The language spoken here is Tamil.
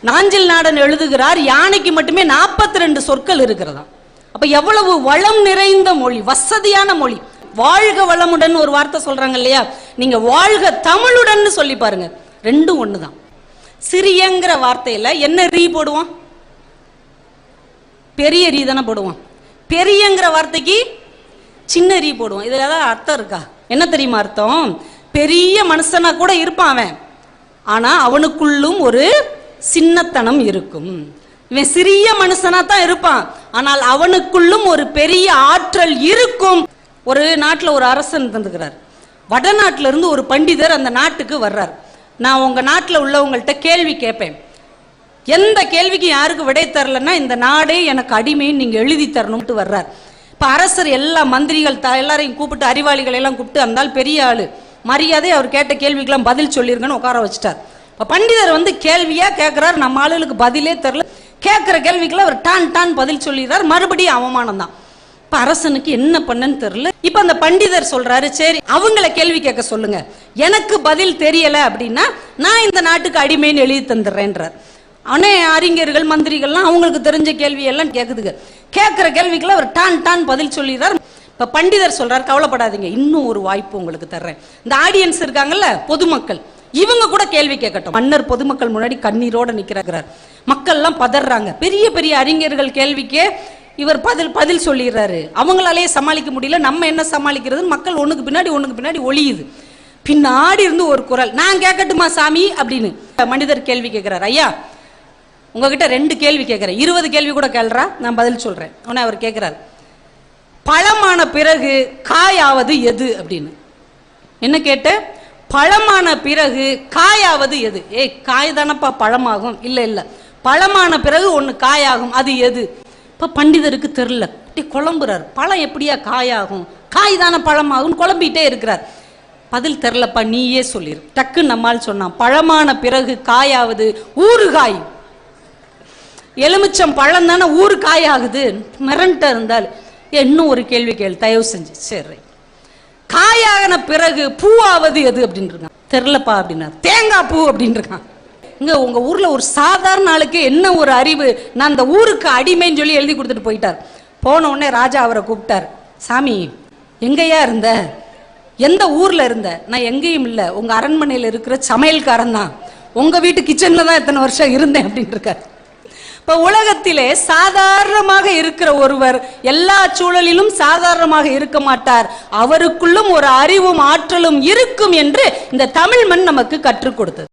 நாஞ்சில் நாடன் எழுதுகிறார், யானைக்கு மட்டுமே 42 சொற்கள் இருக்கிறதா. அப்ப எவ்வளவு வளம் நிறைந்த மொழி, வசதியான மொழி. வாழ்க வளமுடன் ஒரு வார்த்தை சொல்றாங்க இல்லையா, நீங்க வாழ்க தமிழுடன் சொல்லி பாருங்க, ரெண்டும் ஒண்ணுதான். சிறியங்கிற வார்த்தையில என்ன ரீ போடுவோம்? பெரிய ரீ தானே போடுவோம். பெரியங்கிற வார்த்தைக்கு சின்ன ரீ போடுவோம். இதுல ஏதாவது அர்த்தம் இருக்கா? என்ன தெரியுமா அர்த்தம்? பெரிய மனுஷனா கூட இருப்பான் அவன், ஆனா அவனுக்குள்ளும் ஒரு சின்னத்தனம் இருக்கும். இவன் சிறிய மனுஷனா தான் இருப்பான், ஆனால் அவனுக்குள்ளும் ஒரு பெரிய ஆற்றல் இருக்கும். ஒரு நாட்டில் ஒரு அரசன் தந்துக்கிறார். வடநாட்டில இருந்து ஒரு பண்டிதர் அந்த நாட்டுக்கு வர்றார். நான் உங்க நாட்டில் உள்ளவங்கள்ட்ட கேள்வி கேட்பேன், எந்த கேள்விக்கு யாருக்கு விடை தரலன்னா இந்த நாடே எனக்கு அடிமைன்னு நீங்க எழுதி தரணும்ட்டு வர்றார். இப்ப அரசர் எல்லா மந்திரிகள் எல்லாரையும் கூப்பிட்டு, அறிவாளிகள் எல்லாம் கூப்பிட்டு, அந்த பெரிய ஆளு மரியாதை அவர் கேட்ட கேள்விக்கெல்லாம் பதில் சொல்லிருங்கன்னு உட்கார வச்சுட்டார். இப்ப பண்டிதர் வந்து கேள்வியா கேட்கிறார், நம்ம ஆளுகளுக்கு பதிலே தெரியல. கேட்கிற கேள்விக்கெல்லாம் அவர் டான் டான் பதில் சொல்லிடுறார். மறுபடியும் அவமானம் தான். இப்ப அரசனுக்கு என்ன பண்ணன்னு தெரியல. இப்ப அந்த பண்டிதர் சொல்றாரு, சரி அவங்கள கேள்வி கேட்க சொல்லுங்க, எனக்கு பதில் தெரியல அப்படின்னா நான் இந்த நாட்டுக்கு அடிமைன்னு எழுதி தந்துடுறேன்றார். ஆனா அறிஞர்கள் மந்திரிகள்லாம் அவங்களுக்கு தெரிஞ்ச கேள்வி எல்லாம் கேக்குதுங்க. கேட்கிற கேள்விக்கெல்லாம் அவர் டான் டான் பதில் சொல்லிடுறார். இப்ப பண்டிதர் சொல்றாரு, கவலைப்படாதீங்க, இன்னும் ஒரு வாய்ப்பு உங்களுக்கு தர்றேன். இந்த ஆடியன்ஸ் இருக்காங்கல்ல, பொதுமக்கள், இவங்க கூட கேள்வி கேட்கட்டும். மன்னர் பொதுமக்கள் முன்னாடி கண்ணீரோட நிக்கிறார். மக்கள் எல்லாம் பதறாங்க. பெரிய பெரிய அறிஞர்கள் கேள்விக்கே இவர் பதில் சொல்லிடுறாரு. அவங்களாலேயே சமாளிக்க முடியல, நம்ம என்ன சமாளிக்கிறது? மக்கள் ஒண்ணுக்கு பின்னாடி ஒளியுது. பின்னாடி இருந்து ஒரு குரல், நான் கேட்கட்டுமா சாமி அப்படின்னு மனிதர் கேள்வி கேட்கிறார். ஐயா உங்ககிட்ட 2 கேள்வி கேட்கிறேன், 20 கேள்வி கூட கேள்றா, நான் பதில் சொல்றேன். உடனே அவர் கேட்கிறார், பழமான பிறகு காயாவது எது அப்படின்னு. என்ன கேட்டு? பழமான பிறகு காயாவது எது? காய் தானப்பா பழமாகும். இல்ல இல்ல, பழமான பிறகு ஒண்ணு காயாகும், அது எது? இப்ப பண்டிதருக்கு தெரியல, குழம்புறார். பழம் எப்படியா காயாகும், காய் தானே பழமாகும், குழம்பிட்டே இருக்கிறார். பதில் தெரியலப்பா, நீயே சொல்லிரு. டக்கு நம்மால் சொன்னான், பழமான பிறகு காயாவது ஊறுகாய். எலுமிச்சம் பழம் தானே ஊறுகாய் ஆகுது. மிரண்ட இருந்தால் இன்னும் ஒரு கேள்வி கேள்வி தயவு செஞ்சு. சரி, காயான பிறகு பூவாவது எது அப்படின்னு இருக்கான். தெரியலப்பா அப்படின்னா தேங்காய் பூ அப்படின்னு இருக்கான். இங்க உங்க ஊர்ல ஒரு சாதாரண ஆளுக்கு என்ன ஒரு அறிவு, நான் அந்த ஊருக்கு அடிமைன்னு சொல்லி எழுதி கொடுத்துட்டு போயிட்டார். போன உடனே ராஜா அவரை கூப்பிட்டார், சாமி எங்கேயா இருந்த, எந்த ஊர்ல இருந்த? நான் எங்கேயும் இல்லை, உங்க அரண்மனையில் இருக்கிற சமையல்காரன் தான், உங்க வீட்டு கிச்சன்ல தான் இத்தனை வருஷம் இருந்தேன் அப்படின்னு இருக்கார். இப்ப உலகத்திலே சாதாரணமாக இருக்கிற ஒருவர் எல்லா சூழலிலும் சாதாரணமாக இருக்க மாட்டார். அவருக்குள்ளும் ஒரு அறிவும் ஆற்றலும் இருக்கும் என்று இந்த தமிழ் மண் நமக்கு கற்றுக் கொடுத்தது.